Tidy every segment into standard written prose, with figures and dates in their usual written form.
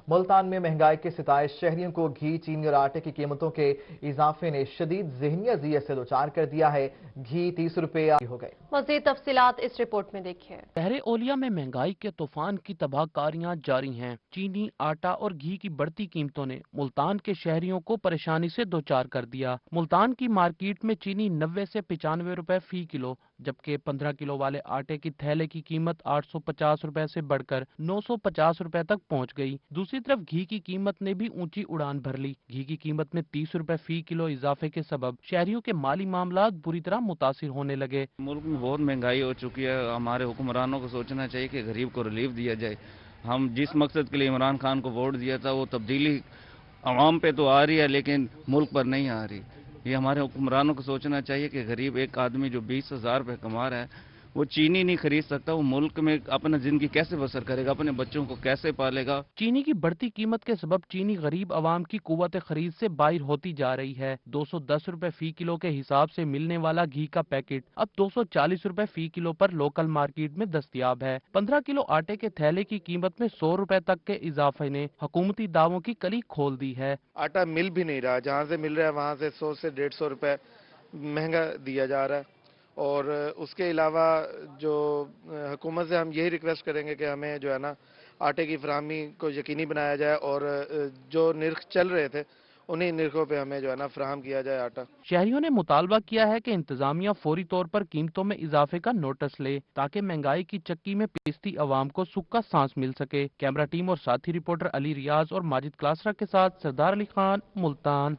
ملتان میں مہنگائی کے ستائش شہریوں کو گھی، چینی اور آٹے کی قیمتوں کے اضافے نے شدید ذہنی اذیت سے دوچار کر دیا ہے۔ گھی 30 روپے ہو گئے۔ مزید تفصیلات اس رپورٹ میں دیکھیں۔ شہر اولیا میں مہنگائی کے طوفان کی تباہ کاریاں جاری ہیں۔ چینی، آٹا اور گھی کی بڑھتی قیمتوں نے ملتان کے شہریوں کو پریشانی سے دوچار کر دیا۔ ملتان کی مارکیٹ میں چینی 90 سے 95 روپے فی کلو، جبکہ 15 کلو والے آٹے کی تھیلے کی قیمت 850 روپے سے بڑھ کر 950 روپے تک پہنچ گئی۔ دوسری طرف گھی کی قیمت نے بھی اونچی اڑان بھر لی۔ گھی کی قیمت میں 30 روپے فی کلو اضافے کے سبب شہریوں کے مالی معاملات بری طرح متاثر ہونے لگے۔ ملک میں بہت مہنگائی ہو چکی ہے، ہمارے حکمرانوں کو سوچنا چاہیے کہ غریب کو ریلیف دیا جائے۔ ہم جس مقصد کے لیے عمران خان کو ووٹ دیا تھا وہ تبدیلی عوام پہ تو آ رہی ہے لیکن ملک پر نہیں آ رہی۔ یہ ہمارے حکمرانوں کو سوچنا چاہیے کہ غریب ایک آدمی جو 20,000 روپے کما رہا ہے وہ چینی نہیں خرید سکتا، وہ ملک میں اپنا زندگی کیسے بسر کرے گا، اپنے بچوں کو کیسے پالے گا۔ چینی کی بڑھتی قیمت کے سبب چینی غریب عوام کی قوت خرید سے باہر ہوتی جا رہی ہے۔ 210 روپے فی کلو کے حساب سے ملنے والا گھی کا پیکٹ اب 240 روپے فی کلو پر لوکل مارکیٹ میں دستیاب ہے۔ 15 کلو آٹے کے تھیلے کی قیمت میں 100 روپے تک کے اضافے نے حکومتی دعووں کی کلی کھول دی ہے۔ آٹا مل بھی نہیں رہا، جہاں سے مل رہا ہے وہاں سے 100 سے 150 روپے مہنگا دیا جا رہا ہے۔ اور اس کے علاوہ جو حکومت سے ہم یہی ریکویسٹ کریں گے کہ ہمیں جو ہے نا آٹے کی فراہمی کو یقینی بنایا جائے اور جو نرخ چل رہے تھے انہی نرخوں پہ ہمیں جو ہے نا فراہم کیا جائے آٹا۔ شہریوں نے مطالبہ کیا ہے کہ انتظامیہ فوری طور پر قیمتوں میں اضافے کا نوٹس لے تاکہ مہنگائی کی چکی میں پیستی عوام کو سکھ کا سانس مل سکے۔ کیمرہ ٹیم اور ساتھی رپورٹر علی ریاض اور ماجد کلاسرا کے ساتھ سردار علی خان، ملتان۔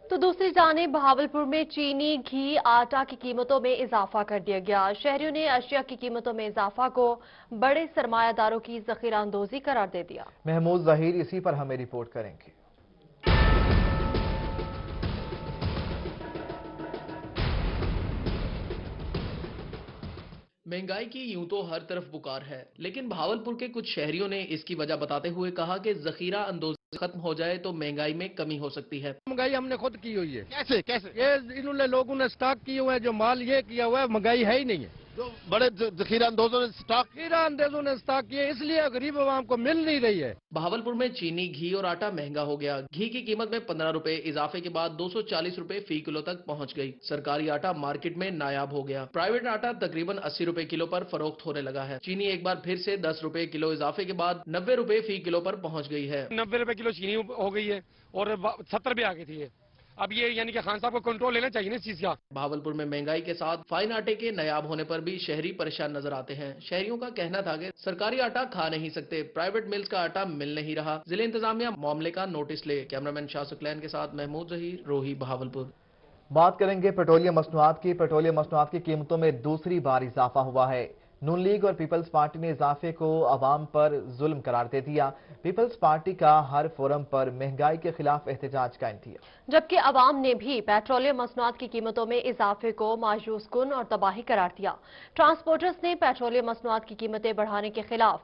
تو دوسری جانب بہاولپور میں چینی، گھی، آٹا کی قیمتوں میں اضافہ کر دیا گیا۔ شہریوں نے اشیاء کی قیمتوں میں اضافہ کو بڑے سرمایہ داروں کی ذخیرہ اندوزی قرار دے دیا۔ محمود ظہیر اسی پر ہمیں رپورٹ کریں گے۔ مہنگائی کی یوں تو ہر طرف پکار ہے، لیکن بہاولپور کے کچھ شہریوں نے اس کی وجہ بتاتے ہوئے کہا کہ ذخیرہ اندوزی ختم ہو جائے تو مہنگائی میں کمی ہو سکتی ہے۔ مہنگائی ہم نے خود کی ہوئی ہے۔ کیسے یہ انہوں نے لوگوں نے سٹاک کیے ہوئے ہیں، جو مال یہ کیا ہوا ہے، مہنگائی ہے ہی نہیں ہے۔ جو بڑے ذخیرہ اندوزوں نے سٹاک کیے، اس لیے غریب عوام کو مل نہیں رہی ہے۔ بہاولپور میں چینی، گھی اور آٹا مہنگا ہو گیا۔ گھی کی قیمت میں 15 روپے اضافے کے بعد 240 روپے فی کلو تک پہنچ گئی۔ سرکاری آٹا مارکیٹ میں نایاب ہو گیا۔ پرائیویٹ آٹا تقریباً 80 روپے کلو پر فروخت ہونے لگا ہے۔ چینی ایک بار پھر سے 10 روپے کلو اضافے کے بعد 90 روپے فی کلو پر پہنچ گئی ہے۔ 90 روپے کلو چینی ہو گئی ہے اور 70 بھی آ گئی تھی۔ اب یہ یعنی کہ خان صاحب کو کنٹرول لینا چاہیے نا اس چیز کا۔ بہاولپور میں مہنگائی کے ساتھ فائن آٹے کے نایاب ہونے پر بھی شہری پریشان نظر آتے ہیں۔ شہریوں کا کہنا تھا کہ سرکاری آٹا کھا نہیں سکتے، پرائیویٹ ملز کا آٹا مل نہیں رہا۔ ضلع انتظامیہ معاملے کا نوٹس لے۔ کیمرامین شاہ سکلین کے ساتھ محمود ظہیر، روہی، بہاولپور۔ بات کریں گے پیٹرولیم مصنوعات کی۔ پیٹرولیم مصنوعات کی قیمتوں میں دوسری بار اضافہ ہوا ہے۔ نون لیگ اور پیپلز پارٹی نے اضافے کو عوام پر ظلم قرار دے دیا۔ پیپلز پارٹی کا ہر فورم پر مہنگائی کے خلاف احتجاج کا انتیا، جبکہ عوام نے بھی پیٹرولیم مصنوعات کی قیمتوں میں اضافے کو مایوس کن اور تباہی قرار دیا۔ ٹرانسپورٹرز نے پیٹرولیم مصنوعات کی قیمتیں بڑھانے کے خلاف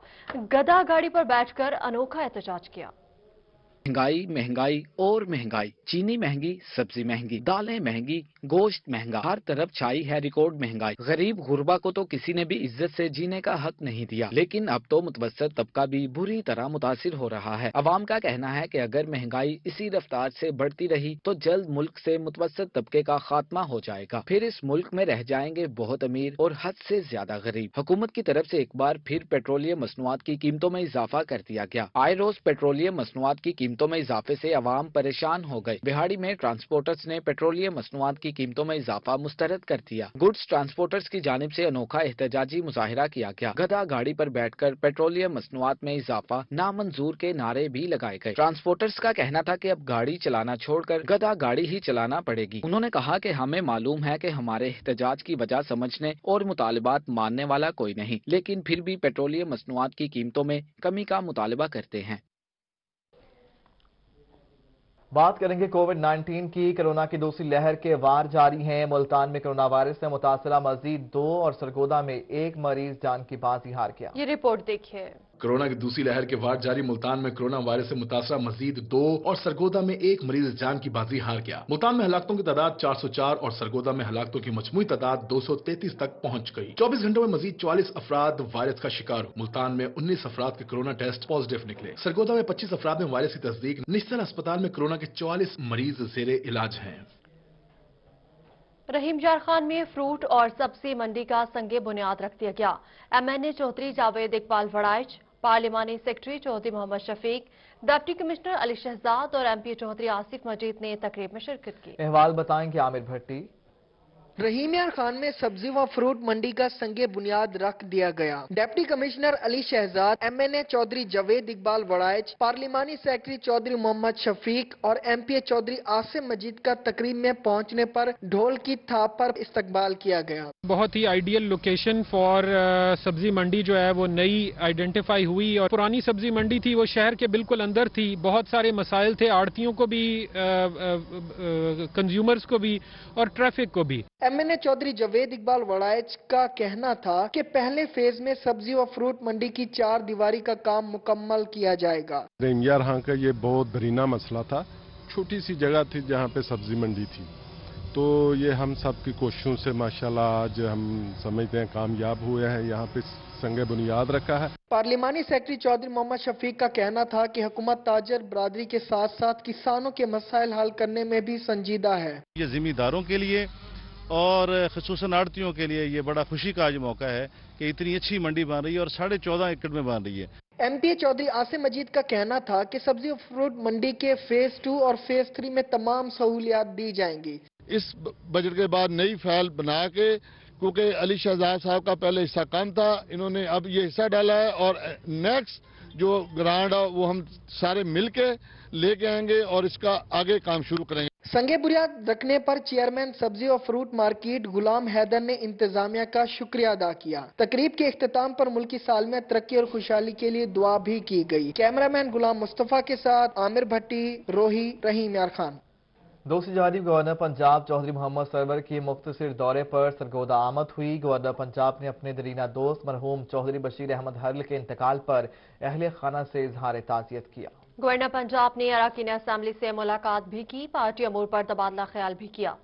گدا گاڑی پر بیٹھ کر انوکھا احتجاج کیا۔ مہنگائی، مہنگائی اور مہنگائی، چینی مہنگی، سبزی مہنگی، دالیں مہنگی، گوشت مہنگا، ہر طرف چھائی ہے ریکارڈ مہنگائی۔ غریب غربا کو تو کسی نے بھی عزت سے جینے کا حق نہیں دیا، لیکن اب تو متوسط طبقہ بھی بری طرح متاثر ہو رہا ہے۔ عوام کا کہنا ہے کہ اگر مہنگائی اسی رفتار سے بڑھتی رہی تو جلد ملک سے متوسط طبقے کا خاتمہ ہو جائے گا، پھر اس ملک میں رہ جائیں گے بہت امیر اور حد سے زیادہ غریب۔ حکومت کی طرف سے ایک بار پھر پیٹرولیم مصنوعات کی قیمتوں میں اضافہ کر دیا گیا۔ آئے روز پیٹرولیم مصنوعات کی قیمتوں میں اضافے سے عوام پریشان ہو گئے۔ بہاڑی میں ٹرانسپورٹرز نے پیٹرولیم مصنوعات کی قیمتوں میں اضافہ مسترد کر دیا۔ گڈز ٹرانسپورٹرز کی جانب سے انوکھا احتجاجی مظاہرہ کیا گیا۔ گدھا گاڑی پر بیٹھ کر پیٹرولیم مصنوعات میں اضافہ نامنظور کے نعرے بھی لگائے گئے۔ ٹرانسپورٹرز کا کہنا تھا کہ اب گاڑی چلانا چھوڑ کر گدھا گاڑی ہی چلانا پڑے گی۔ انہوں نے کہا کہ ہمیں معلوم ہے کہ ہمارے احتجاج کی وجہ سمجھنے اور مطالبات ماننے والا کوئی نہیں، لیکن پھر بھی پیٹرولیم مصنوعات کی قیمتوں میں کمی کا مطالبہ کرتے ہیں۔ بات کریں گے کووڈ 19 کی۔ کرونا کی دوسری لہر کے وار جاری ہیں۔ ملتان میں کرونا وائرس سے متاثرہ مزید 2 اور سرگودا میں 1 مریض جان کی بازی ہار گیا۔ یہ رپورٹ دیکھیے۔ कोरोना की दूसरी लहर के वार जारी मुल्तान में कोरोना वायरस से मुतासरा मजीद 2 और सरगोदा में 1 मरीज जान की बाजी हार गया। मुल्तान में हलाकतों की तादाद 404 और सरगोदा में हलाकतों की मजमूई तादाद 233 तक पहुंच गई। 24 घंटों में मजीद 44 अफराद वायरस का शिकार हुए। मुल्तान में 19 अफराद के कोरोना टेस्ट पॉजिटिव निकले। सरगोदा में 25 अफराद में वायरस की तस्दीक। निश्चल अस्पताल में कोरोना के 44 मरीज जेरे इलाज हैं। रहीम यार खान में फ्रूट और सब्जी मंडी का संगे बुनियाद रख दिया गया। MNA चौधरी जावेद इकबाल वड़ाइच, पार्लिमानी secretary Chaudhry Mohammad Shafiq, deputy commissioner Ali Shahzad और MP चौधरी आसिफ मजीद ने तकरीब में शिरकत की। अहवाल बताएंगे आमिर भट्टी। रहीम यार खान में सब्जी व फ्रूट मंडी का संगे बुनियाद रख दिया गया। Deputy commissioner Ali Shahzad, MNA Chaudhry Javed Iqbal Warraich, पार्लिमानी सेक्रेटरी चौधरी मोहम्मद शफीक और MP चौधरी आसिफ मजीद का तकरीब में पहुंचने पर ढोल की थाप पर इस्तकबाल किया गया। बहुत ही आइडियल लोकेशन फॉर सब्जी मंडी जो है वो नई आइडेंटिफाई हुई और पुरानी सब्जी मंडी थी वो शहर के बिल्कुल अंदर थी। बहुत सारे मसाइल थे, आड़तियों को भी, कंज्यूमर्स को भी और ट्रैफिक को भी। MNA चौधरी जावेद इकबाल वड़ाइच का कहना था कि पहले फेज में सब्जी व फ्रूट मंडी की 4 दीवारी का काम मुकम्मल किया जाएगा। रहीम यार खान का ये बहुत दरीना मसला था। छोटी सी जगह थी जहाँ पे सब्जी मंडी थी, तो ये हम सब की कोशिशों से माशाल्लाह आज हम समझते हैं कामयाब हुए हैं। यहाँ पे संगे बुनियाद रखा है। पार्लिमानी सेक्रेटरी चौधरी मोहम्मद शफीक का कहना था कि हुकूमत ताजर बरादरी के साथ साथ किसानों के मसाइल हल करने में भी संजीदा है। ये जिम्मेदारों के लिए और खुसूसन आड़तियों के लिए ये बड़ा खुशी का आज मौका है कि इतनी अच्छी मंडी बन रही है और 14.5 एकड़ में बन रही है। MP चौधरी आसिफ मजीद का कहना था कि सब्जी और फ्रूट मंडी के फेज 2 और फेज 3 में तमाम सहूलियात दी जाएंगी। इस बजट के बाद नई फाइल बना के, क्योंकि अली शहजाद साहब का पहले हिस्सा कम था, इन्होंने अब ये हिस्सा डाला है और नेक्स्ट जो ग्रांट है वो हम सारे मिलके लेके आएंगे और इसका आगे काम शुरू करेंगे। संगे बुनियाद रखने पर चेयरमैन सब्जी और फ्रूट मार्केट गुलाम हैदर ने इंतजामिया का शुक्रिया अदा किया। तकरीब के इख्तिताम पर मुल्की साल में तरक्की और खुशहाली के लिए दुआ भी की गई। कैमरामैन गुलाम मुस्तफा के साथ आमिर भट्टी, रोही, रहीम यार खान। दूसरी जानिब गवर्नर पंजाब चौधरी मोहम्मद सरवर की मुख्तसर दौरे पर सरगोदा आमद हुई। गवर्नर पंजाब ने अपने दरीना दोस्त मरहूम चौधरी बशीर अहमद हरल के इंतकाल पर अहले खाना से इजहार ताज़ियत किया। गवर्नर पंजाब ने अरकान असेंबली से मुलाकात भी की, पार्टी अमूर पर तबादला ख्याल भी किया।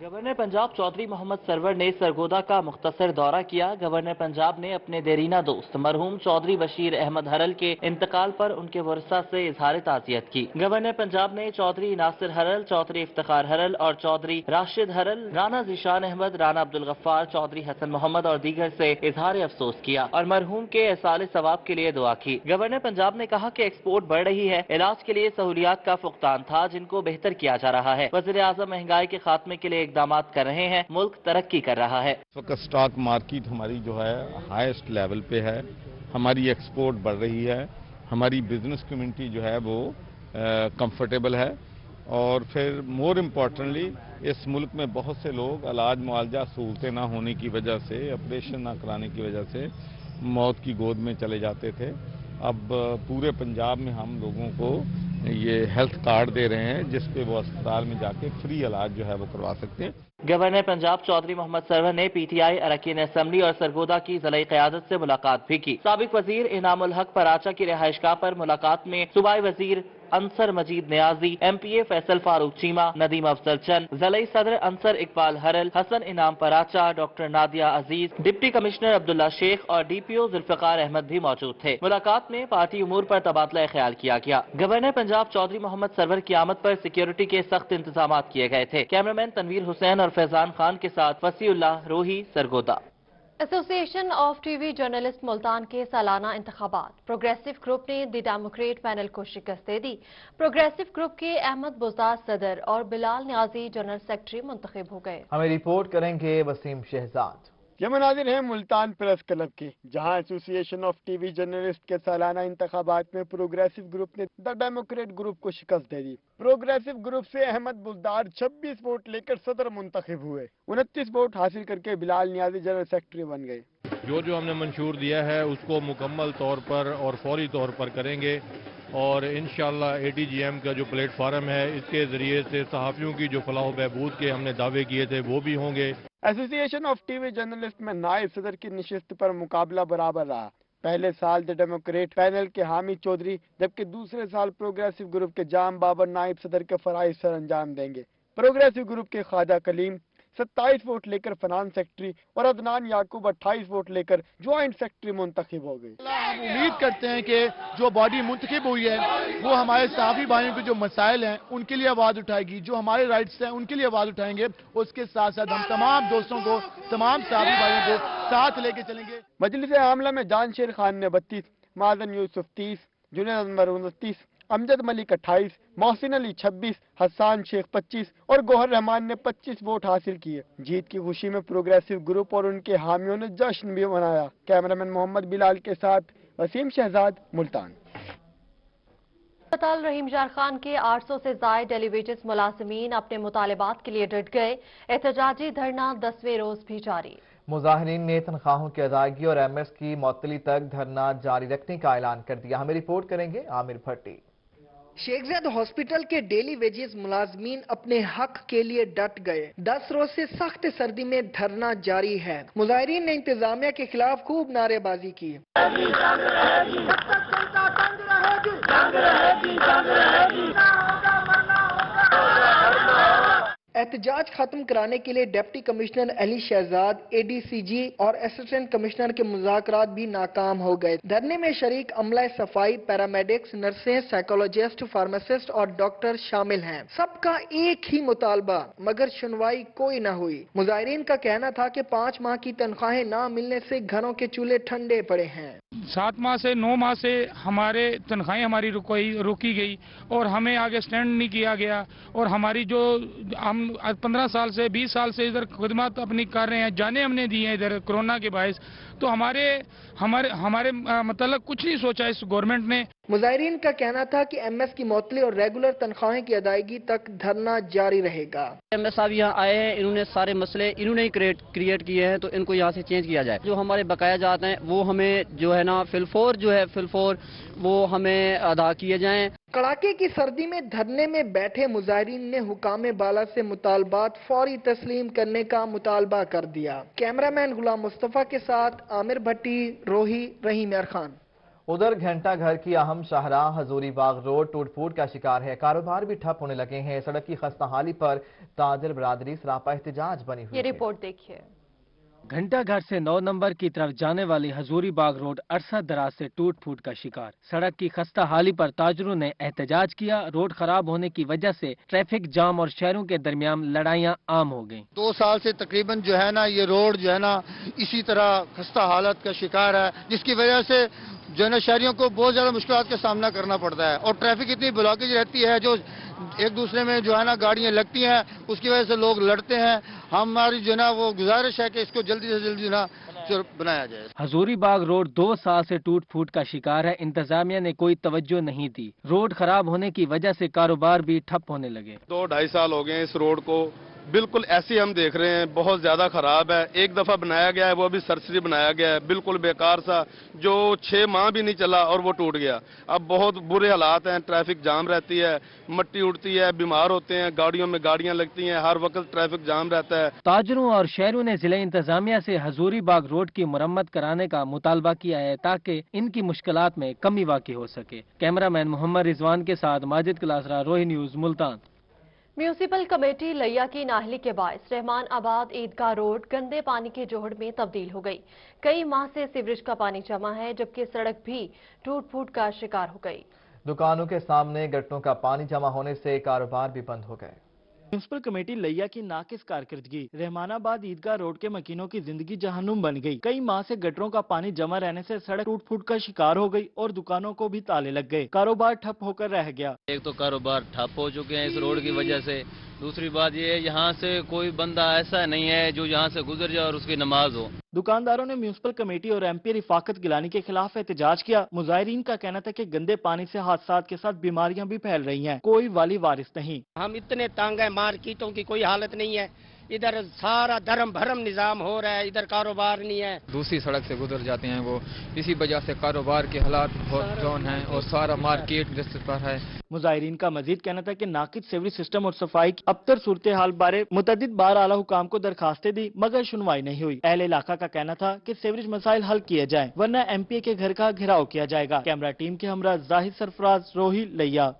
गवर्नर पंजाब चौधरी मोहम्मद सरवर ने सरगोदा का मुख्तसर दौरा किया। गवर्नर पंजाब ने अपने देरीना दोस्त मरहूम चौधरी बशीर अहमद हरल के इंतकाल पर उनके वरसा से इजहार ताज़ियत की। गवर्नर पंजाब ने चौधरी नासिर हरल, चौधरी इफ्तिखार हरल और चौधरी राशिद हरल, राना ज़ीशान अहमद, राना अब्दुल गफ्फार, चौधरी हसन मोहम्मद और दीगर से इजहार अफसोस किया और मरहूम के एहसाल सवाब के लिए दुआ की। गवर्नर पंजाब ने कहा कि एक्सपोर्ट बढ़ रही है, इलाज के लिए सहूलियात का फुकतान था जिनको बेहतर किया जा रहा है। वज़ीर आज़म महंगाई के खात्मे के लिए इक़दामात कर रहे हैं, मुल्क तरक्की कर रहा है। इस वक्त स्टॉक मार्केट हमारी जो है हाईएस्ट लेवल पे है, हमारी एक्सपोर्ट बढ़ रही है, हमारी बिजनेस कम्युनिटी जो है वो कंफर्टेबल है और फिर मोर इम्पोर्टेंटली इस मुल्क में बहुत से लोग इलाज मुआवजा सहूलतें ना होने की वजह से, ऑपरेशन ना कराने की वजह से मौत की गोद में चले जाते थे। अब पूरे पंजाब में हम लोगों को ये हेल्थ कार्ड दे रहे हैं जिस पे वो अस्पताल में जाके फ्री इलाज जो है वो करवा सकते हैं। गवर्नर पंजाब चौधरी मोहम्मद सरवर ने PTI अरकान असेंबली और सरगोदा की ज़िलाई क़यादत से मुलाकात भी की। साबिक वजीर इनामुल हक पराचा की रिहाइशगाह पर मुलाकात में सूबाई वजीर अंसर मजीद नियाजी, MPA फैसल फारूक चीमा, नदीम अफजल चंद, ज़िलाई सदर अंसर इकबाल हरल, हसन इनाम पराचा, डॉक्टर नादिया अजीज, डिप्टी कमिश्नर अब्दुल्ला शेख और DPO जुल्फ़िकार अहमद भी मौजूद थे। मुलाकात में पार्टी उमूर पर तबादला ख्याल किया गया। गवर्नर पंजाब चौधरी मोहम्मद सरवर की आमद पर सिक्योरिटी के सख्त इंतजाम किए गए थे। कैमरामैन तनवीर हुसैन और फैजान खान के साथ वसीउल्लाह, रोही, Sargodha. Association of TV journalist Multan के सालाना इंतखाबात, प्रोग्रेसिव ग्रुप ने द डेमोक्रेट पैनल को शिकस्त दे दी। प्रोग्रेसिव ग्रुप के अहमद बुज़दार सदर और बिलाल न्याजी जनरल सेक्रेटरी मुंतखब हो गए। हमें रिपोर्ट करेंगे वसीम शहजाद। ये मनाजिर है मुल्तान प्रेस क्लब के, जहां एसोसिएशन ऑफ TV जर्नलिस्ट के सालाना इंतखाबात में प्रोग्रेसिव ग्रुप ने द डेमोक्रेट ग्रुप को शिकस्त दे दी। प्रोग्रेसिव ग्रुप से अहमद बुज़दार 26 वोट लेकर सदर मुंतखब हुए। 29 वोट हासिल करके बिलाल नियाजी जनरल सेक्रेटरी बन गए। जो हमने मंशूर दिया है उसको मुकम्मल तौर पर और फौरी तौर पर करेंगे और इंशाअल्लाह ATGM का जो प्लेटफार्म है इसके जरिए से सहाफ़ियों की जो फलाह बहबूद के हमने दावे किए थे वो भी होंगे। एसोसिएशन ऑफ TV जर्नलिस्ट में नायब सदर की निशिस्त पर मुकाबला बराबर रहा। पहले साल द डेमोक्रेट पैनल के हामिद चौधरी जबकि दूसरे साल प्रोग्रेसिव ग्रुप के जाम बाबर नायब सदर के फराइज सर अंजाम देंगे। प्रोग्रेसिव ग्रुप के खादा कलीम 27 वोट लेकर फाइनेंस सेक्रेटरी और अदनान याकूब 28 वोट लेकर ज्वाइंट सेक्रेटरी मुंतखब हो गए। हम उम्मीद करते हैं कि जो बॉडी मुंतखब हुई है वो हमारे सहाफ़ी भाइयों के जो मसाइल हैं उनके लिए आवाज़ उठाएगी, जो हमारे राइट्स हैं उनके लिए आवाज़ उठाएंगे। उसके साथ साथ हम तमाम दोस्तों को, तमाम सहाफ़ी भाइयों को साथ लेके चलेंगे। मजलिस आमला में जानशेर खान ने 32, माजन यूसुफ 30, जुनैद अनवर 29, अमजद मलिक 28, मोहसिन अली 26, हसन शेख 25 और गोहर रहमान ने 25 वोट हासिल किए। जीत की खुशी में प्रोग्रेसिव ग्रुप और उनके हामियों ने जश्न भी मनाया। कैमरामैन मोहम्मद बिलाल के साथ वसीम शहजाद, मुल्तान। अस्पताल रहीम जार खान के 800 से ज्यादा डेलीवेजेस मुलाजिमीन अपने मुतालिबात के लिए डट गए। एहतजाजी धरना 10वें रोज भी जारी। मुजाहिरीन ने तनख्वाहों की अदायगी और MS की मुअत्तली तक धरना जारी रखने का ऐलान कर दिया। हमें रिपोर्ट करेंगे आमिर भट्टी। शेख ज़ैद हॉस्पिटल के डेली वेजेस मुलाजमीन अपने हक के लिए डट गए। 10 रोज से सख्त सर्दी में धरना जारी है। मुजाहिरीन ने इंतजामिया के खिलाफ खूब नारेबाजी की। एहतजाज खत्म कराने के लिए deputy commissioner Ali Shahzad, ADCG और असिस्टेंट कमिश्नर के मुज़ाकरात भी नाकाम हो गए। धरने में शरीक अमला सफाई, पैरामेडिक्स, नर्सें, साइकोलॉजिस्ट, फार्मासिस्ट और डॉक्टर शामिल हैं। सबका एक ही मुतालबा, मगर सुनवाई कोई न हुई। मुजाहिरीन का कहना था कि 5 माह की तनख्वाहें न मिलने से घरों के चूल्हे ठंडे पड़े हैं। 7 माह से 9 माह से हमारे तनख्वाहें हमारी रोकी गई और हमें आगे स्टैंड नहीं किया गया। और हमारी जो हम 15 साल से 20 साल से इधर खिदमत अपनी कर रहे हैं, जाने हमने दी हैं इधर कोरोना के बायस, तो हमारे मतलब कुछ नहीं सोचा इस गवर्नमेंट ने। मुजाहिरीन का कहना था कि MS की मुअत्तली और रेगुलर तनख्वाहें की अदायगी तक धरना जारी रहेगा। MS साहब यहाँ आए हैं, इन्होंने सारे मसले इन्होंने ही क्रिएट किए हैं, तो इनको यहाँ से चेंज किया जाए। जो हमारे बकाया जाते हैं वो हमें जो है ना फिल4 वो हमें अदा किए जाएं। कड़ाके की सर्दी में धरने में बैठे मुजाहिरीन ने हुकामे बाला से मुतालबात फौरी तस्लीम करने का मुतालबा कर दिया। कैमरामैन गुलाम मुस्तफा के साथ आमिर भट्टी, रोही, रहीम यार खान। उधर घंटा घर की अहम शाहराह हजूरी बाग रोड टूट फूट का शिकार है। कारोबार भी ठप होने लगे हैं। सड़क की खस्ता हाली पर ताजर बरादरी सरापा एहतजाज बनी हुई। ये रिपोर्ट देखिए। घंटा घर से 9 नंबर की तरफ जाने वाली हजूरी बाग रोड अरसा दराज से टूट फूट का शिकार। सड़क की खस्ता हाली पर ताजरों ने एहतजाज किया। रोड खराब होने की वजह से ट्रैफिक जाम और शहरों के दरमियान लड़ाइयां आम हो गईं। 2 साल से तकरीबन जो है ना ये रोड जो है ना इसी तरह खस्ता हालत का शिकार है, जिसकी वजह से जो है ना शहरियों को बहुत ज्यादा मुश्किलात का सामना करना पड़ता है। और ट्रैफिक इतनी ब्लॉकेज रहती है, जो एक दूसरे में जो है ना गाड़ियां लगती हैं, उसकी वजह से लोग लड़ते हैं। हमारी जो है ना वो गुजारिश है कि इसको जल्दी से जल्दी ना बनाया जाए। हजूरी बाग रोड 2 साल से टूट फूट का शिकार है। इंतजामिया ने कोई तवज्जो नहीं दी। रोड खराब होने की वजह से कारोबार भी ठप होने लगे। 2-2.5 साल हो गए इस रोड को, बिल्कुल ऐसे हम देख रहे हैं, बहुत ज्यादा खराब है। एक दफा बनाया गया है, वो भी सरसरी बनाया गया है, बिल्कुल बेकार सा, जो 6 माह भी नहीं चला और वो टूट गया। अब बहुत बुरे हालात हैं, ट्रैफिक जाम रहती है, मट्टी उड़ती है, बीमार होते हैं, गाड़ियों में गाड़ियां लगती हैं, हर वक्त ट्रैफिक जाम रहता है। ताजरों और शहरों ने जिले इंतजामिया से हजूरी बाग रोड की मुरम्मत कराने का मुतालबा किया है ताकि इनकी मुश्किलात में कमी वाक़ई हो सके। कैमरामैन मोहम्मद रिजवान के साथ माजिद कलासरा, रोही न्यूज, मुल्तान। म्यूनिसिपल कमेटी लैया की नाहली के बायस रहमान आबाद ईदगाह रोड गंदे पानी के जोहड़ में तब्दील हो गई। कई माह से सीवरेज का पानी जमा है, जबकि सड़क भी टूट फूट का शिकार हो गई। दुकानों के सामने गट्टों का पानी जमा होने से कारोबार भी बंद हो गए। म्यूनिसिपल कमेटी लैया की नाकिस कारकर्दगी रहमानाबाद ईदगाह रोड के मकीनों की जिंदगी जहन्नुम बन गई। कई माह से गटरों का पानी जमा रहने से सड़क टूट फूट का शिकार हो गई और दुकानों को भी ताले लग गए। कारोबार ठप होकर रह गया। एक तो कारोबार ठप हो चुके हैं इस रोड की वजह से। दूसरी बात ये है, यहाँ से कोई बंदा ऐसा नहीं है जो यहाँ से गुजर जाए और उसकी नमाज हो। दुकानदारों ने म्यूनिसिपल कमेटी और MP रिफाकत गिलानी के खिलाफ एहतजाज किया। मुजाहिरीन का कहना था कि गंदे पानी से हादसात के साथ बीमारियां भी फैल रही हैं। कोई वाली वारिस नहीं। हम इतने तंग हैं, मार्केटों की कोई हालत नहीं है, इधर सारा धर्म भरम निजाम हो रहा है, इधर कारोबार नहीं है। दूसरी सड़क से गुजर जाते हैं वो, इसी वजह से कारोबार के हालात बहुत डाउन हैं और सारा मार्केट रिस्क पर है। मुजाहिरीन का मजीद कहना था कि नाकिस सीवरेज सिस्टम और सफाई की अबतर सूरत हाल बारे मुतअद्दिद बार आला हुकाम को दरखास्तें दी मगर सुनवाई नहीं हुई। अहले इलाका का कहना था कि सीवरेज मसाइल हल किए जाएं वरना MPA के घर का घेराव किया जाएगा। कैमरा टीम के हमरा जाहिद सरफराज, रोही, लैया।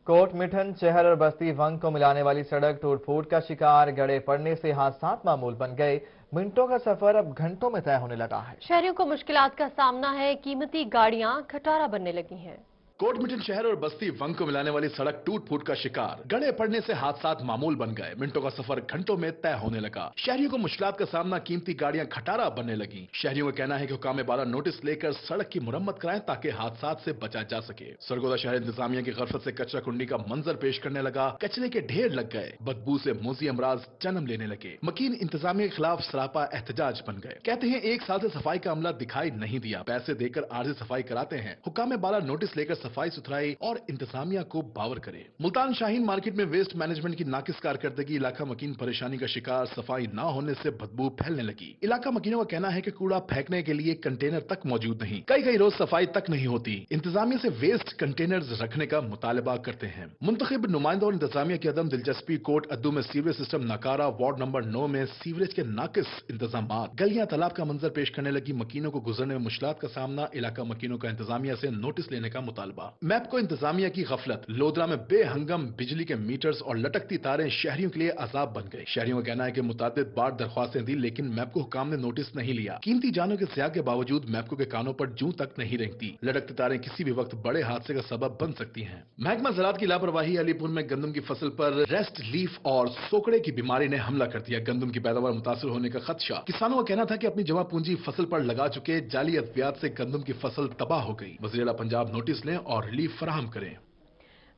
कोट मिठन शहर और बस्ती वंग को मिलाने वाली सड़क टूट फूट का शिकार, गड़े पड़ने से हादसात मामूल बन गए। मिनटों का सफर अब घंटों में तय होने लगा है। शहरियों को मुश्किलात का सामना है, कीमती गाड़ियां खटारा बनने लगी हैं। कोट मिठन शहर और बस्ती वंग को मिलाने वाली सड़क टूट फूट का शिकार, गड़े पड़ने से हादसात मामूल बन गए। मिनटों का सफर घंटों में तय होने लगा। शहरियों को मुश्किलात का सामना, कीमती गाड़ियां खटारा बनने लगी। शहरियों का कहना है कि हुकाम बाला नोटिस लेकर सड़क की मुरम्मत कराएं ताकि हादसात से बचा जा सके। सरगोदा शहर इंतजामिया की गफलत से कचरा कुंडी का मंजर पेश करने लगा। कचरे के ढेर लग गए, बदबू से मोजी अमराज जन्म लेने लगे। मकीन इंतजामिया के खिलाफ सरापा एहतजाज बन गए। कहते हैं 1 साल से सफाई का अमला दिखाई नहीं दिया, पैसे देकर आर्जी सफाई कराते हैं। हुकाम बाला नोटिस लेकर सफाई सुथराई और इंतजामिया को बावर करे। मुल्तान शाहीन मार्केट में वेस्ट मैनेजमेंट की नाकिस कारकर्दगी, इलाका मकीन परेशानी का शिकार, सफाई ना होने से बदबू फैलने लगी। इलाका मकीनों का कहना है कि कूड़ा फेंकने के लिए कंटेनर तक मौजूद नहीं, कई रोज सफाई तक नहीं होती। इंतजामिया से वेस्ट कंटेनर्स रखने का मुतालबा करते हैं। मुंतखब नुमाइंदा और इंतजामिया की अदम दिलचस्पी। कोट अद्दू में सीवरेज सिस्टम नाकारा, वार्ड नंबर 9 में सीवरेज के नाकिस इंतजाम, गलियां तालाब का मंजर पेश करने लगी। मकीनों को गुजरने में मुश्किलात का सामना, इलाका मकीनों का इंतजामिया से नोटिस लेने का मुतालबा। मैप को इंतजामिया की गफलत, लोधरा में बेहंगम बिजली के मीटर्स और लटकती तारें शहरियों के लिए अजाब बन गए। शहरियों का कहना है कि मुतादिद बार दरख्वास्तें दी लेकिन मैपको हुकाम ने नोटिस नहीं लिया। कीमती जानों के ज़िया के बावजूद मैपको के कानों पर जूं तक नहीं रेंगती। लटकती तारें किसी भी वक्त बड़े हादसे का सबब बन सकती हैं। महकमा ज़राअत की लापरवाही, अलीपुर में गंदम की फसल पर रेस्ट लीफ और सोकड़े की बीमारी ने हमला कर दिया। गंदम की पैदावार मुतासर होने का खदशा। किसानों का कहना था कि अपनी जमा पूंजी फसल पर लगा चुके, जाली अद्वियात से गंदम की फसल तबाह हो गई। वज़ीर-ए-आला पंजाब नोटिस लें और रिलीफ फराहम करें।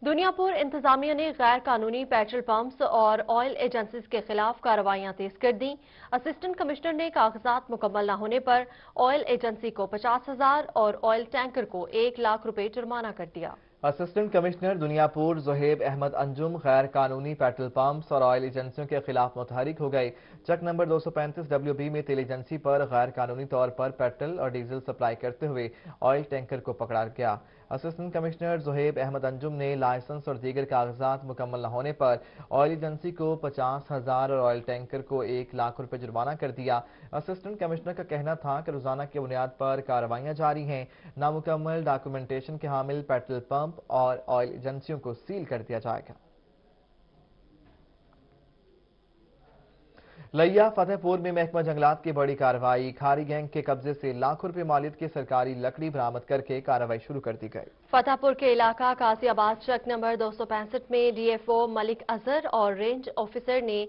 दुनियापुर इंतजामिया ने गैर कानूनी पेट्रोल पंप्स और ऑयल एजेंसीज के खिलाफ कार्रवाइयां तेज कर दी। असिस्टेंट कमिश्नर ने कागजात मुकम्मल न होने पर ऑयल एजेंसी को 50,000 और ऑयल टैंकर को 1 लाख रुपए जुर्माना कर दिया। असिस्टेंट कमिश्नर दुनियापुर ज़ुहैब अहमद अंजुम गैर कानूनी पेट्रोल पंप्स और ऑयल एजेंसियों के खिलाफ मुतहरिक हो गए। चक नंबर 235 WB में तेल एजेंसी पर गैर कानूनी तौर पर पेट्रोल और डीजल सप्लाई करते हुए ऑयल टैंकर को पकड़ा गया। असिस्टेंट कमिश्नर ज़ुहैब अहमद अंजुम ने लाइसेंस और दीगर कागजात मुकम्मल न होने पर ऑयल एजेंसी को 50,000 और ऑयल टैंकर को 1 लाख रुपए जुर्माना कर दिया। असिस्टेंट कमिश्नर का कहना था कि रोजाना की बुनियाद पर कार्रवाइयां जारी हैं। नामुकम्मल डॉक्यूमेंटेशन के हामिल पेट्रोल पंप और ऑयल एजेंसियों को सील कर दिया जाएगा। लैया फतेहपुर में महकमा जंगलात की बड़ी कार्रवाई, खारी गैंग के कब्जे से लाखों रुपए मालियत की सरकारी लकड़ी बरामद करके कार्रवाई शुरू कर दी गई। फतेहपुर के इलाका कासियाबाद चक नंबर 265 में DFO मलिक अजहर और रेंज ऑफिसर ने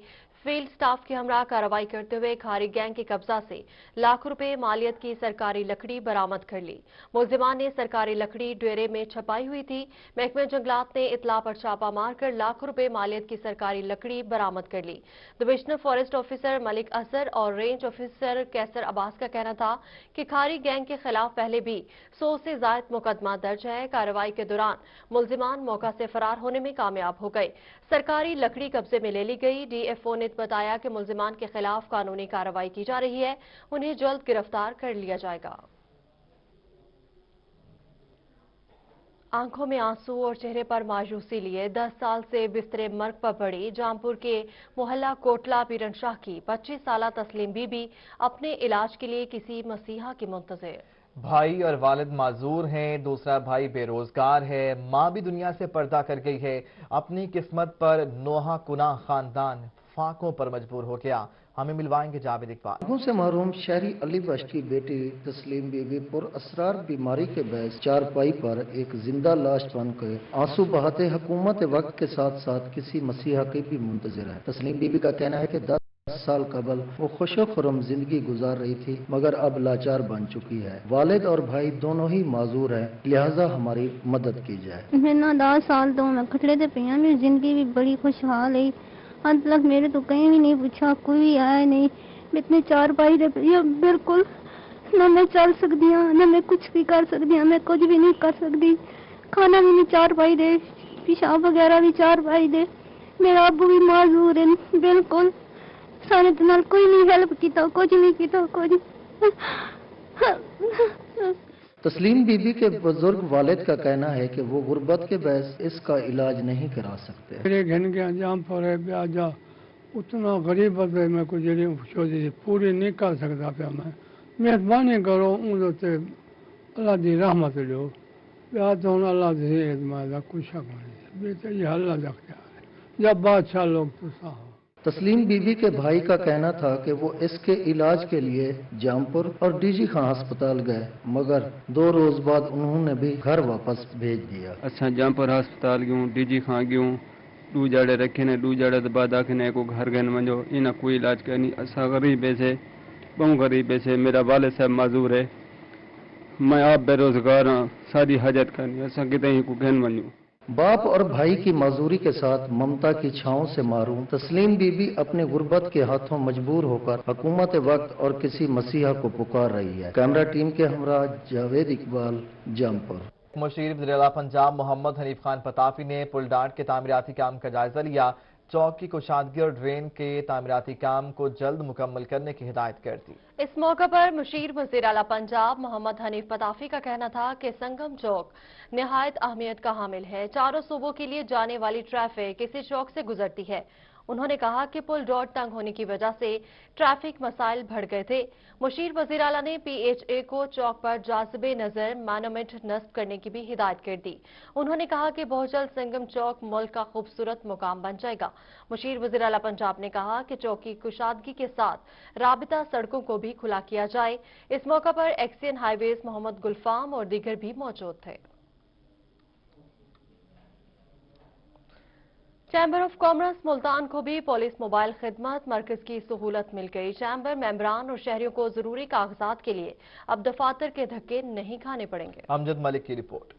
फील्ड स्टाफ के हमरा कार्रवाई करते हुए खारी गैंग के कब्जा से लाखों रुपए मालियत की सरकारी लकड़ी बरामद कर ली। मुलजिमान ने सरकारी लकड़ी डेरे में छपाई हुई थी। महकमे जंगलात ने इतला पर छापा मारकर लाखों रुपए मालियत की सरकारी लकड़ी बरामद कर ली। Divisional forest officer Malik Azhar और रेंज ऑफिसर कैसर अब्बास का कहना था कि खारी गैंग के खिलाफ पहले भी 100 से ज्यादा मुकदमा दर्ज है। कार्रवाई के दौरान मुलजिमान मौका से फरार होने में कामयाब हो गए। सरकारी लकड़ी कब्जे में ले ली गई। DFO ने बताया कि मुलजिमान के खिलाफ कानूनी कार्रवाई की जा रही है, उन्हें जल्द गिरफ्तार कर लिया जाएगा। आंखों में आंसू और चेहरे पर मायूसी लिए 10 साल से बिस्तरे मर्ग पर पड़ी जामपुर के मोहल्ला कोटला पीरन शाह की 25 साला तस्लीम बीबी अपने इलाज के लिए किसी मसीहा की मुंतज़िर। भाई और वालिद माजूर हैं, दूसरा भाई बेरोजगार है, माँ भी दुनिया से पर्दा कर गई है। अपनी किस्मत पर नोहा कुना खानदान फाकों पर मजबूर हो गया। हमें मिलवाएंगे जावेद इकबाल। से महरूम शहरी अली बख्श की बेटी तस्लीम बीबी पुर असरार बीमारी के बहस चारपाई पर एक जिंदा लाश बन के आंसू बहाते हुकूमत वक्त के साथ साथ किसी मसीहा की भी मुंतजिर है। तस्लीम बीबी का कहना है कि 10 साल कबल वो खुशो खुरम जिंदगी गुजार रही थी मगर अब लाचार बन चुकी है। वालिद और भाई दोनों ही माजूर हैं, लिहाजा हमारी मदद की जाए। मैं ना 10 साल तो मैं खटले ते पिया, मेरी जिंदगी भी बड़ी खुशहाल है। अंत तक मेरे तो कहीं भी नहीं पूछा, कोई भी आया नहीं। मैं इतने 4 भाई दे बिल्कुल ना मैं चल सकती हूँ ना मैं कुछ भी कर सकती हूँ, मैं कुछ भी नहीं कर सकती। खाना भी नहीं 4 भाई दे, पेशाब वगैरह भी 4 भाई दे। मेरा अबू भी माजूर है बिल्कुल सारे नाल कोई नहीं हेल्प किया कुछ नहीं किया कुछ। तस्लीम बीबी के बुजुर्ग वालिद का कहना है कि वो गुर्बत के बहस इसका इलाज नहीं करा सकते। मेरे घर के अंजाम पर है ब्याजा उतना गरीबत है मैं कुछ जड़ी पूरी नहीं कर सकता पिया मैं मेहरबानी करो उनते अल्लाह की रहमत लो ब्याह तो अल्लाह से कुछ बेटे ये अल्लाह का ख्याल है जब बादशाह लोग तो साहब। तस्लीम बीबी के भाई का कहना था कि वो इसके इलाज के लिए जामपुर और डीजी खां अस्पताल गए मगर 2 रोज बाद उन्होंने भी घर वापस भेज दिया। अच्छा जामपुर अस्पताल गयूं डीजी खां गयूं 2 जाड़े रखे ने 2 जाड़े बाद आखने को घर गन वञो इन कोई इलाज करनी असा गरीब से बहु गरीब से मेरा वालिद साहब माजूर है मैं आप बेरोजगार हाँ सारी हजत करनी असा किते ही को गन वञूं। बाप और भाई की माजूरी के साथ ममता की छांव से मारूम तस्लीम बीबी अपने गुर्बत के हाथों मजबूर होकर हुकूमत वक्त और किसी मसीहा को पुकार रही है। कैमरा टीम के हमरा जावेद इकबाल जामपुर। मुशीर वज़ीर-ए-आला पंजाब मोहम्मद हनीफ खान पताफी ने पुल डांट के तामीराती काम का जायजा लिया। चौक की कुशादगी और ड्रेन के तामीराती काम को जल्द मुकम्मल करने की हिदायत कर दी। इस मौके पर मुशीर वज़ीर-ए-आला पंजाब मोहम्मद हनीफ पताफी का कहना था कि संगम चौक निहायत अहमियत का हामिल है। चारों सूबों के लिए जाने वाली ट्रैफिक इसी चौक से गुजरती है। उन्होंने कहा कि पुल रोड तंग होने की वजह से ट्रैफिक मसाइल बढ़ गए थे। मुशीर वज़ीर आला ने PHA को चौक पर जाज़िबे नजर मोनूमेंट नस्ब करने की भी हिदायत कर दी। उन्होंने कहा कि बहुत जल्द संगम चौक मुल्क का खूबसूरत मुकाम बन जाएगा। मुशीर वज़ीर आला पंजाब ने कहा कि चौक की कुशादगी के साथ राबिता सड़कों को भी खुला किया जाए। इस मौका पर एक्सियन हाईवेज मोहम्मद गुलफाम और दीगर भी मौजूद थे। चैम्बर ऑफ कॉमर्स मुल्तान को भी पुलिस मोबाइल खिदमत मरकज की सहूलत मिल गई। चैम्बर मेंबरान और शहरियों को जरूरी कागजात के लिए अब दफातर के धक्के नहीं खाने पड़ेंगे। अमजद मलिक की report.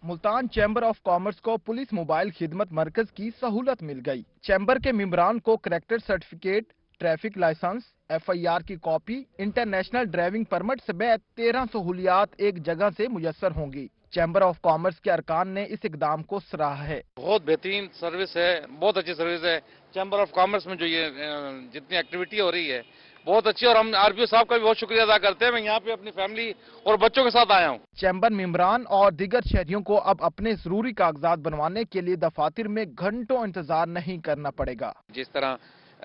Multan chamber of commerce को पुलिस मोबाइल खिदमत मरकज की सहूलत मिल गई। चैम्बर के मेंबरान को character certificate, traffic licence, FIR की कॉपी, इंटरनेशनल ड्राइविंग परमिट समेत 13 सहूलियात एक जगह से मुयस्सर होंगी। चैम्बर ऑफ कॉमर्स के अरकान ने इस इकदाम को सराहा है। बहुत बेहतरीन सर्विस है, बहुत अच्छी सर्विस है। चैम्बर ऑफ कॉमर्स में जो ये जितनी एक्टिविटी हो रही है बहुत अच्छी, और हम RPO साहब का भी बहुत शुक्रिया अदा करते हैं। मैं यहाँ पे अपनी फैमिली और बच्चों के साथ आया हूँ। चैम्बर मेंबरान और दीगर शहरियों को अब अपने जरूरी कागजात बनवाने के लिए दफातर में घंटों इंतजार नहीं करना पड़ेगा। जिस तरह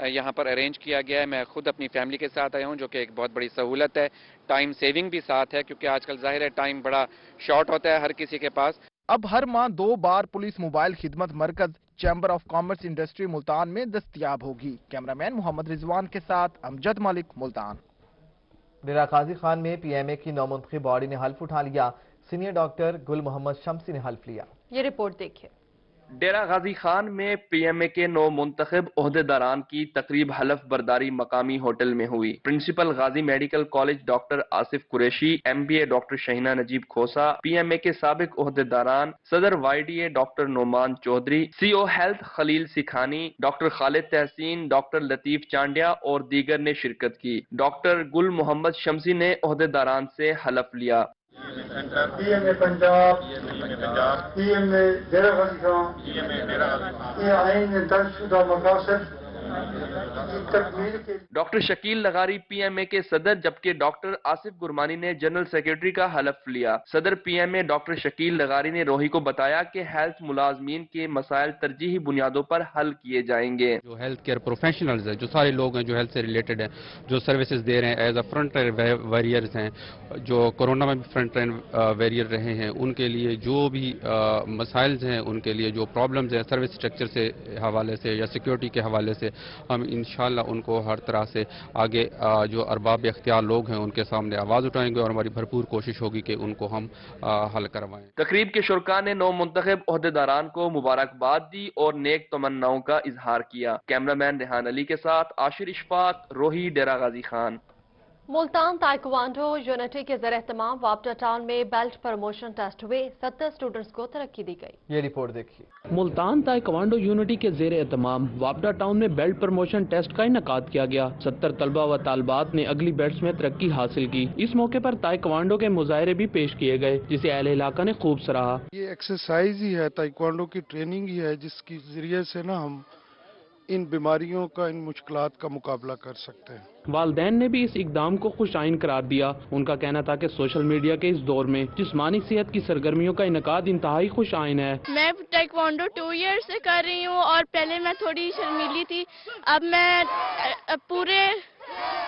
यहाँ पर अरेंज किया गया है, मैं खुद अपनी फैमिली के साथ आया हूँ, जो कि एक बहुत बड़ी सहूलत है। टाइम सेविंग भी साथ है, क्योंकि आजकल जाहिर है टाइम बड़ा शॉर्ट होता है हर किसी के पास। अब हर माह 2 बार पुलिस मोबाइल खिदमत मरकज chamber of commerce industry Multan में दस्तयाब होगी। कैमरामैन मोहम्मद रिजवान के साथ अमजद मलिक, मुल्तान। डेरा गाजी खान में PMA की नौमुंतखब बॉडी ने हल्फ उठा लिया। सीनियर डॉक्टर गुल मोहम्मद शम्सी ने हल्फ लिया। ये रिपोर्ट देखिए। डेरा गाजी खान में PMA के 9 मुंतखब ओहदेदारान की तकरीब हलफ बर्दारी मकामी होटल में हुई। Principal Ghazi medical college doctor Asif Qureshi, MBA doctor Shaheena Najeeb Khosa, PMA के साबिक ओहदेदारान सदर YDA doctor Noman Chaudhry, CO health Khalil Sikhani, doctor Khalid Tehseen, doctor Latif Chandia और दीगर ने शिरकत की। डॉक्टर गुल मोहम्मद शम्सी ने ओहदेदारान से हलफ लिया। PMA पंजाब, PMA डेरा गाजी खान, ये आइन में दर्जशुदा मकासद डॉक्टर शकील लगारी PMA के सदर, जबकि डॉक्टर आसिफ गुरमानी ने जनरल सेक्रेटरी का हलफ लिया। सदर PMA डॉक्टर शकील लगारी ने रोही को बताया कि हेल्थ मुलाजमीन के मसाइल तरजीही बुनियादों पर हल किए जाएंगे। जो हेल्थ केयर प्रोफेशनल्स हैं, जो सारे लोग हैं जो हेल्थ से रिलेटेड हैं, जो सर्विसेज दे रहे हैं as a front line warriors हैं, जो कोरोना में भी फ्रंट लाइन वॉरियर रहे हैं, उनके लिए जो भी मसाइल्स हैं, उनके लिए जो प्रॉब्लम्स हैं सर्विस स्ट्रक्चर से हवाले से या सिक्योरिटी के हवाले से, हम इंशाल्लाह उनको हर तरह से आगे जो अरबाब इख्तियार लोग हैं उनके सामने आवाज़ उठाएंगे और हमारी भरपूर कोशिश होगी कि उनको हम हल करवाएं। तकरीब के शुरका ने 9 मुंतखब ओहदेदारान को मुबारकबाद दी और नेक तमन्नाओं का इजहार किया। कैमरामैन रेहान अली के साथ आशिर इशफाक, रोही, डेरा गाजी खान। मुल्तान ताइक्वांडो यूनिटी के ज़रिए एहतमाम वापटा टाउन में बेल्ट प्रमोशन टेस्ट हुए। 70 स्टूडेंट्स को तरक्की दी गई। ये रिपोर्ट देखिए। मुल्तान ताइक्वांडो यूनिटी के ज़रिए एहतमाम वापटा टाउन में बेल्ट प्रमोशन टेस्ट का इनेकाद किया गया। 70 तलबा व तालबात ने अगली बेल्ट्स में तरक्की हासिल की। इस मौके पर ताइक्वांडो के मुजाहरे भी पेश किए गए, जिसे अहले इलाका ने खूब सराहा। ये एक्सरसाइज ही है, ताइक्वांडो की ट्रेनिंग ही है, जिसकी जरिए से ना हम इन बीमारियों का, इन मुश्किलात का मुकाबला कर सकते हैं। वालदैन ने भी इस इकदाम को खुशाइन करार दिया। उनका कहना था कि सोशल मीडिया के इस दौर में जिस्मानी सेहत की सरगर्मियों का इनकाद इंतहाई खुशाइन है। मैं ताइक्वांडो 2 ईयर से कर रही हूँ और पहले मैं थोड़ी शर्मीली थी, अब मैं पूरे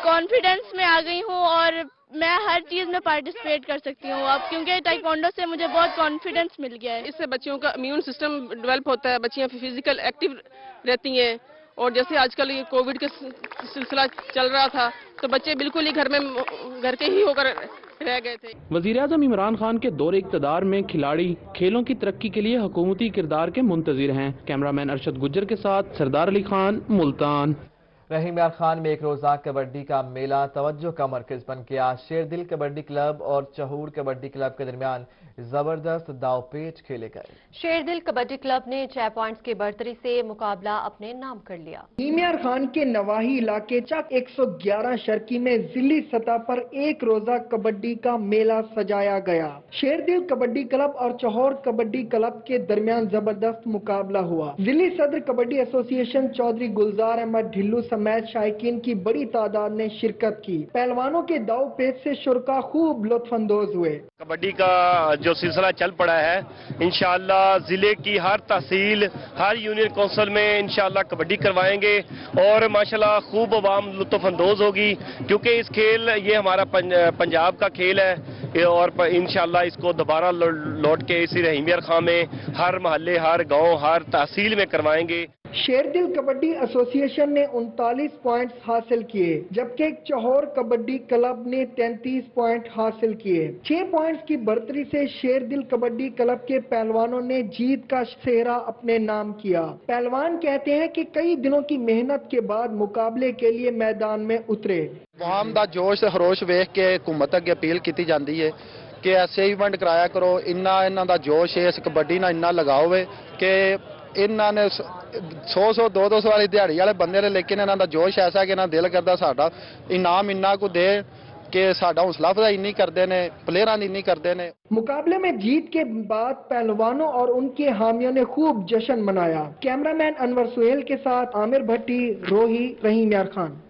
कॉन्फिडेंस में आ गई हूँ और मैं हर चीज में पार्टिसिपेट कर सकती हूँ अब, क्योंकि ताइक्वांडो से मुझे बहुत कॉन्फिडेंस मिल गया है। इससे बच्चियों का इम्यून सिस्टम डेवलप होता है, बच्चियाँ फिजिकल एक्टिव रहती हैं। और जैसे आजकल ये कोविड का सिलसिला चल रहा था तो बच्चे बिल्कुल ही घर के ही होकर रह गए थे। वज़ीर-ए-आज़म इमरान खान के दौरे इक़्तिदार में खिलाड़ी खेलों की तरक्की के लिए हुकूमती किरदार के मुंतज़िर हैं। कैमरामैन अरशद गुज्जर के साथ सरदार अली खान, मुल्तान। रहीम यार खान में एक रोजा कबड्डी का मेला तवज्जो का मरकज बन गया। शेरदिल कबड्डी क्लब और चहूर कबड्डी क्लब के दरमियान जबरदस्त दावपेच खेले गए। शेरदिल कबड्डी क्लब ने 6 पॉइंट्स की बढ़तरी से मुकाबला अपने नाम कर लिया। रहीम यार खान के नवाही इलाके चक 111 शर्की में जिली सतह पर एक रोजा कबड्डी का मेला सजाया गया। शेरदिल कबड्डी क्लब और चहौर कबड्डी क्लब के दरमियान जबरदस्त मुकाबला हुआ। जिली सदर कबड्डी एसोसिएशन चौधरी गुलजार अहमद ढिल्लू समेत शायकीन की बड़ी तादाद ने शिरकत की। पहलवानों के दाव पेच से शुरका खूब लुत्फानंदोज हुए। कबड्डी का जो सिलसिला चल पड़ा है, इंशाअल्लाह जिले की हर तहसील, हर यूनियन काउंसिल में इंशाअल्लाह कबड्डी करवाएंगे और माशाल्लाह खूब अवाम लुत्फानंदोज होगी, क्योंकि इस खेल ये हमारा पंजाब का खेल है और इंशाअल्लाह इसको दोबारा लौट के इसी रहीम यार खान में हर महल्ले, हर गांव, हर तहसील में करवाएंगे। शेरदिल कबड्डी एसोसिएशन ने 39 पॉइंट्स हासिल किए, जबकि चहौर कबड्डी क्लब ने 33 पॉइंट हासिल किए। 6 पॉइंट्स की बढ़तरी से शेरदिल कबड्डी क्लब के पहलवानों ने जीत का सेहरा अपने नाम किया। पहलवान कहते हैं कि कई दिनों की मेहनत के बाद मुकाबले के लिए मैदान में उतरे। आवाम दा जोश खरोश वेख के हुकूमत अगे अपील की जाती है कि ऐसे इवेंट कराया करो। इन्ना दा जोश है, इस कबड्डी ना इन्ना लगाओ है कि इन्हों ने 100 200 वाली दिहाड़ी वाले बंदे ने, लेकिन इन्हों का जोश ऐसा कि इन्होंने दिल करता साडा इनाम इन्ना को दे कि साडा हौसला अफजाई नहीं करते ने, प्लेयरां दी नहीं करते ने। मुकाबले में जीत के बाद पहलवानों और उनके हामियों ने खूब जश्न मनाया। कैमरामैन अनवर सुहेल के साथ आमिर भट्टी, रोही, रहीम यार खान।